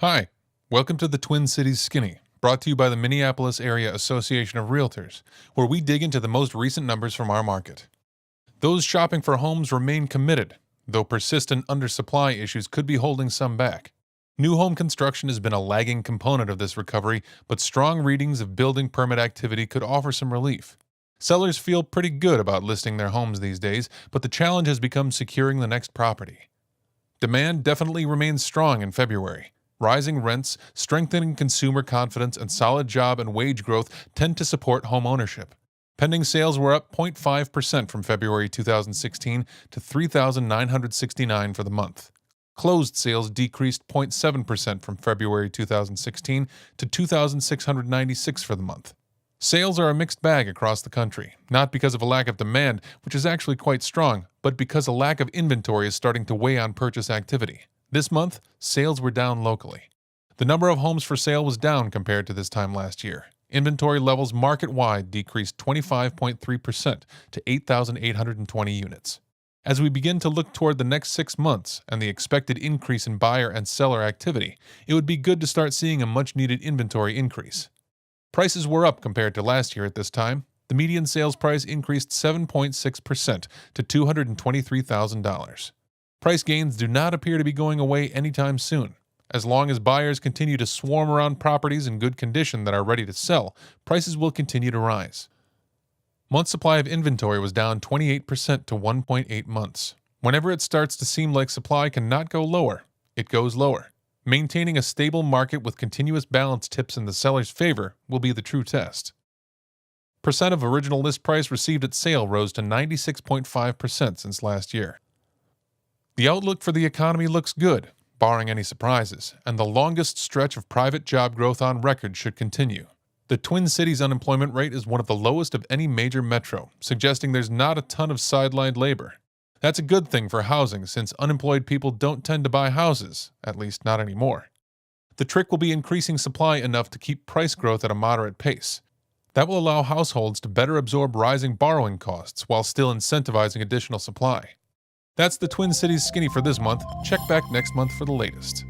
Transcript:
Hi, welcome to the Twin Cities Skinny, brought to you by the Minneapolis Area Association of Realtors, where we dig into the most recent numbers from our market. Those shopping for homes remain committed, though persistent undersupply issues could be holding some back. New home construction has been a lagging component of this recovery, but strong readings of building permit activity could offer some relief. Sellers feel pretty good about listing their homes these days, but the challenge has become securing the next property. Demand definitely remains strong in February. Rising rents, strengthening consumer confidence, and solid job and wage growth tend to support home ownership. Pending sales were up 0.5% from February 2016 to 3,969 for the month. Closed sales decreased 0.7% from February 2016 to 2,696 for the month. Sales are a mixed bag across the country, not because of a lack of demand, which is actually quite strong, but because a lack of inventory is starting to weigh on purchase activity. This month, sales were down locally. The number of homes for sale was down compared to this time last year. Inventory levels market-wide decreased 25.3% to 8,820 units. As we begin to look toward the next 6 months and the expected increase in buyer and seller activity, it would be good to start seeing a much-needed inventory increase. Prices were up compared to last year at this time. The median sales price increased 7.6% to $223,000. Price gains do not appear to be going away anytime soon. As long as buyers continue to swarm around properties in good condition that are ready to sell, prices will continue to rise. Month supply of inventory was down 28% to 1.8 months. Whenever it starts to seem like supply cannot go lower, it goes lower. Maintaining a stable market with continuous balance tips in the seller's favor will be the true test. Percent of original list price received at sale rose to 96.5% since last year. The outlook for the economy looks good, barring any surprises, and the longest stretch of private job growth on record should continue. The Twin Cities unemployment rate is one of the lowest of any major metro, suggesting there's not a ton of sidelined labor. That's a good thing for housing since unemployed people don't tend to buy houses, at least not anymore. The trick will be increasing supply enough to keep price growth at a moderate pace. That will allow households to better absorb rising borrowing costs while still incentivizing additional supply. That's the Twin Cities Skinny for this month. Check back next month for the latest.